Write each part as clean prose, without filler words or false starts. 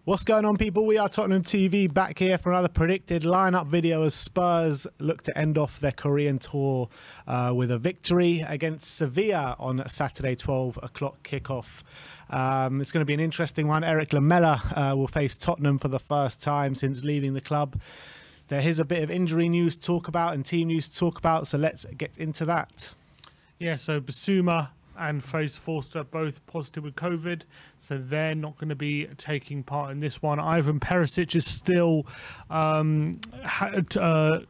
What's going on, people? We are Tottenham TV, back here for another predicted lineup video as Spurs look to end off their Korean tour with a victory against Sevilla on Saturday, 12 o'clock kickoff. It's going to be an interesting one. Eric Lamela will face Tottenham for the first time since leaving the club. There is a bit of injury news to talk about and team news to talk about, so let's get into that. Yeah, so Basuma and Fraser Forster both positive with COVID, so they're not going to be taking part in this one. Ivan Perisic is still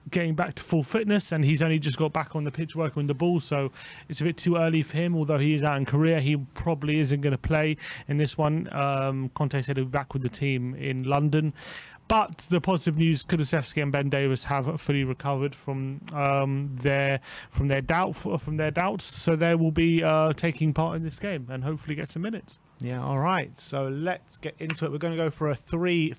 getting back to full fitness, and he's only just got back on the pitch working with the ball, so it's a bit too early for him. Although he is out in Korea, he probably isn't going to play in this one. Conte said he'll be back with the team in London. But the positive news, Kulusevski and Ben Davies have fully recovered from their doubts, so they will be taking part in this game and hopefully get some minutes. Yeah, all right. So let's get into it. We're going to go for a 3-4-3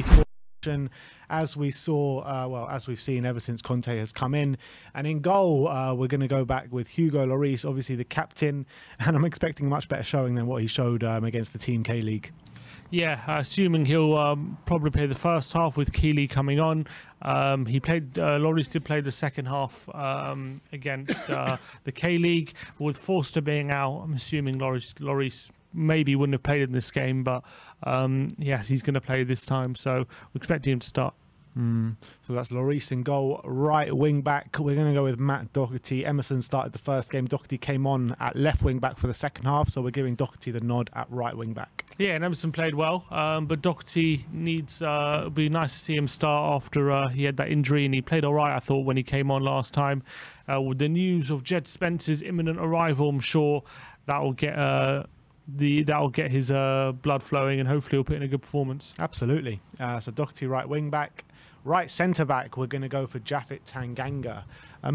formation, as we saw, well, as we've seen ever since Conte has come in. And in goal, we're going to go back with Hugo Lloris, obviously the captain, and I'm expecting a much better showing than what he showed against the Team K-League. Yeah, assuming he'll probably play the first half with Keeley coming on. Lloris did play the second half against the K-League. With Forster being out, I'm assuming Lloris maybe wouldn't have played in this game, but yes, he's going to play this time, so we're expecting him to start. So that's Lloris in goal. Right wing back, we're going to go with Matt Doherty. Emerson started the first game. Doherty came on at left wing back for the second half, so we're giving Doherty the nod at right wing back. Yeah, and Emerson played well, but Doherty needs, it'd be nice to see him start after he had that injury, and he played all right, I thought, when he came on last time. With the news of Jed Spence's imminent arrival, I'm sure that will get that'll get his blood flowing, and hopefully he'll put in a good performance. Absolutely. So Doherty right wing back. Right centre back, we're going to go for Japhet Tanganga.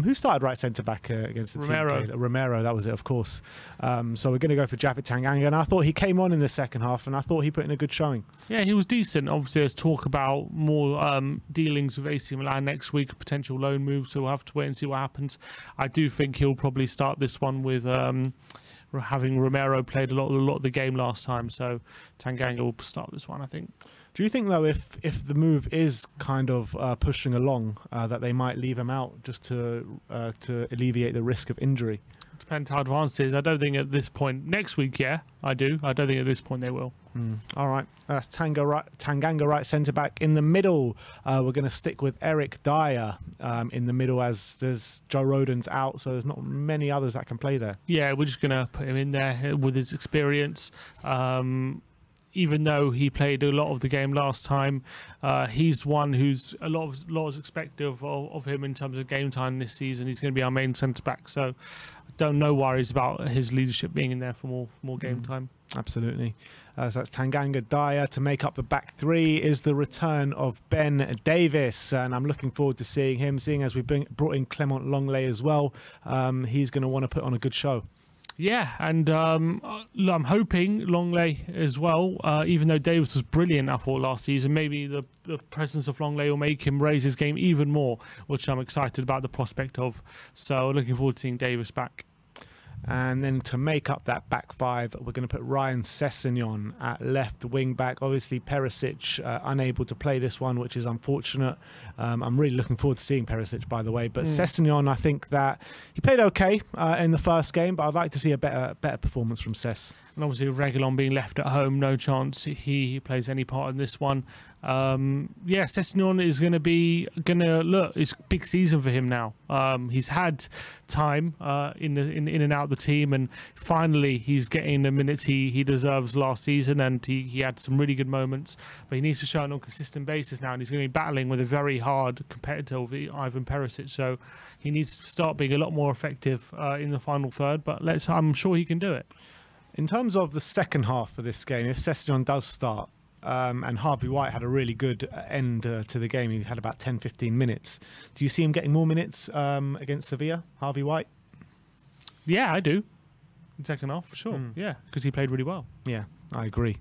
Who started right centre back against the Romero. team? Romero, that was it, of course. So we're going to go for Japhet Tanganga, and I thought he came on in the second half, and I thought he put in a good showing. Yeah, he was decent. Obviously, there's talk about more dealings with AC Milan next week, potential loan moves, so we'll have to wait and see what happens. I do think he'll probably start this one with having Romero played a lot of the game last time, so Tanganga will start this one, I think. Do you think, though, if the move is kind of pushing along, that they might leave him out just to alleviate the risk of injury? It depends how advanced it is. I don't think at this point. Next week, yeah, I do. I don't think at this point they will. All right. That's Tanganga right centre-back. In the middle, we're going to stick with Eric Dyer in the middle, as there's Joe Rodon's out, so there's not many others that can play there. Yeah, we're just going to put him in there with his experience. Even though he played a lot of the game last time, he's one who's a lot is expected of him in terms of game time this season. He's going to be our main centre-back, so don't no worries about his leadership being in there for more game time. Absolutely. So that's Tanganga, Dyer. To make up the back three is the return of Ben Davies, and I'm looking forward to seeing him, seeing as we brought in Clement Longley as well. He's going to want to put on a good show. Yeah, and I'm hoping Longley as well, even though Davies was brilliant, I thought, last season, maybe the presence of Longley will make him raise his game even more, which I'm excited about the prospect of. So looking forward to seeing Davies back. And then to make up that back five, we're going to put Ryan Sessegnon at left wing back. Obviously, Perisic unable to play this one, which is unfortunate. I'm really looking forward to seeing Perisic, by the way. But Sessegnon, I think that he played okay in the first game, but I'd like to see a better performance from Sess. And obviously, Reguilon being left at home, no chance he plays any part in this one. Yeah, Sessegnon is look, it's a big season for him now. He's had time in and out of the team, and finally he's getting the minutes he deserves last season, and he had some really good moments, but he needs to show it on a consistent basis now, and he's going to be battling with a very hard competitor, Ivan Perisic, so he needs to start being a lot more effective in the final third, but I'm sure he can do it. In terms of the second half of this game, if Sessegnon does start, and Harvey White had a really good end to the game, he had about 10-15 minutes. Do you see him getting more minutes against Sevilla, Harvey White? Yeah, I do. Second half, for sure. Yeah, because he played really well. Yeah, I agree.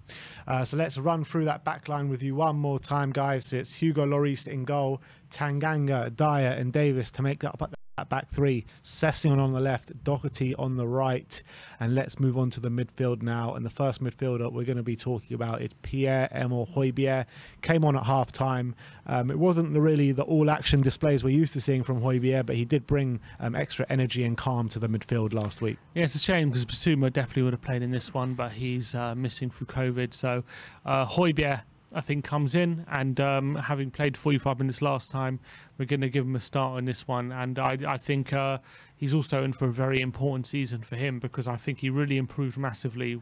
So let's run through that back line with you one more time, guys. It's Hugo Lloris in goal, Tanganga, Dyer and Davies to make that up at the At back three, Sessegnon on the left, Doherty on the right. And let's move on to the midfield now. And the first midfielder we're going to be talking about is Pierre Emojier. Came on at half time. It wasn't really the all-action displays we're used to seeing from Højbjerg, but he did bring extra energy and calm to the midfield last week. Yeah, it's a shame because Basuma definitely would have played in this one, but he's missing through COVID. So Højbjerg, I think, comes in, and having played 45 minutes last time, we're going to give him a start on this one. And I think he's also in for a very important season for him, because I think he really improved massively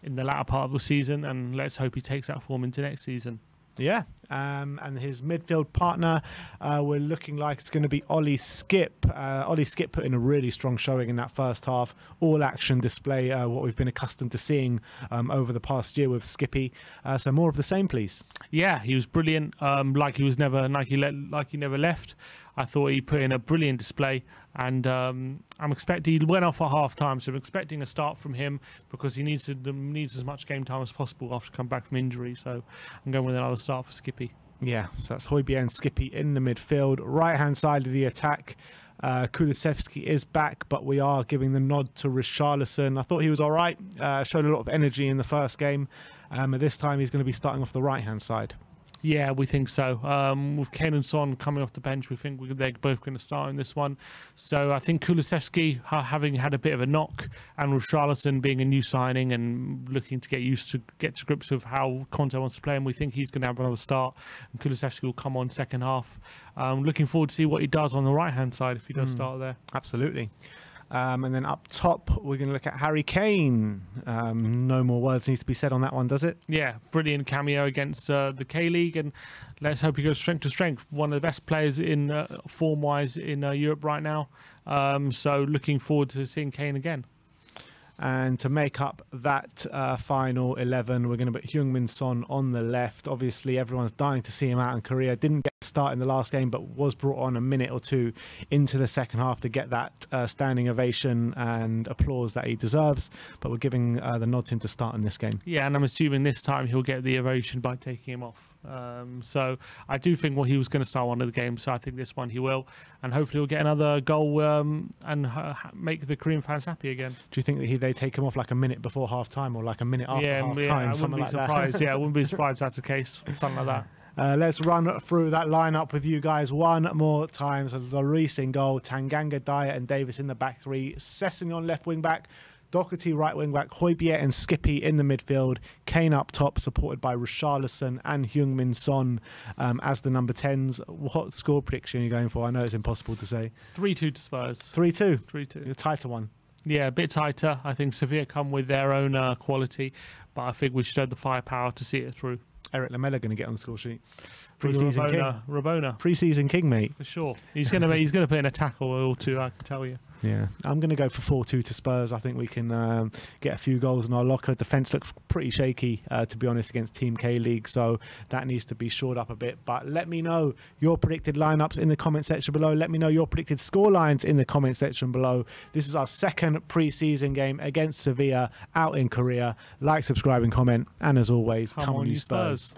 in the latter part of the season, and let's hope he takes that form into next season. Yeah, and his midfield partner, we're looking like it's going to be Ollie Skip. Ollie Skip put in a really strong showing in that first half. All action display, what we've been accustomed to seeing over the past year with Skippy. So more of the same, please. Yeah, he was brilliant. Like he never left. I thought he put in a brilliant display, and I'm expecting, he went off at half time, so I'm expecting a start from him because he needs as much game time as possible after coming back from injury. So I'm going with another start for Skippy. Yeah, so that's Højbjerg and Skippy in the midfield. Right hand side of the attack, Kulusevski is back, but we are giving the nod to Richarlison. I thought he was all right, showed a lot of energy in the first game, and this time he's going to be starting off the right hand side. Yeah, we think so. With Kane and Son coming off the bench, we think they're both going to start in this one. So I think Kulusevski, having had a bit of a knock, and Richarlison being a new signing and looking to get to grips with how Conte wants to play him, we think he's going to have another start, and Kulusevski will come on second half. Looking forward to see what he does on the right-hand side if he does start there. Absolutely. And then up top, we're going to look at Harry Kane. No more words needs to be said on that one, does it? Yeah, brilliant cameo against the K-League, and let's hope he goes strength to strength. One of the best players in form-wise in Europe right now. So looking forward to seeing Kane again. And to make up that final 11, we're going to put Heung-min Son on the left. Obviously, everyone's dying to see him out in Korea. Didn't get a start in the last game, but was brought on a minute or two into the second half to get that standing ovation and applause that he deserves. But we're giving the nod to him to start in this game. Yeah, and I'm assuming this time he'll get the ovation by taking him off. So I do think he was going to start one of the games, so I think this one he will, and hopefully he'll get another goal and make the Korean fans happy again. Do you think that they take him off like a minute before half time or like a minute after half time? I wouldn't be surprised. Yeah, I wouldn't be surprised if that's the case, something like that. Let's run through that lineup with you guys one more time. So Lloris in goal, Tanganga, Dyer and Davis in the back three, Sessegnon left wing back, Doherty right wing back, Højbjerg and Skippy in the midfield, Kane up top supported by Richarlison and Heung-min Son as the number 10s. What score prediction are you going for? I know it's impossible to say. 3-2 to Spurs. 3-2? 3-2. A tighter one. Yeah, a bit tighter. I think Sevilla come with their own quality, but I think we should have the firepower to see it through. Eric Lamela going to get on the score sheet. Pre-season king. Rabona. Pre-season king, mate. For sure. He's going to put in a tackle or two, I can tell you. Yeah, I'm going to go for 4-2 to Spurs. I think we can get a few goals in our locker. Defence looks pretty shaky, to be honest, against Team K-League, so that needs to be shored up a bit. But let me know your predicted lineups in the comment section below. Let me know your predicted score lines in the comment section below. This is our second pre-season game against Sevilla out in Korea. Like, subscribe and comment. And as always, come on you Spurs.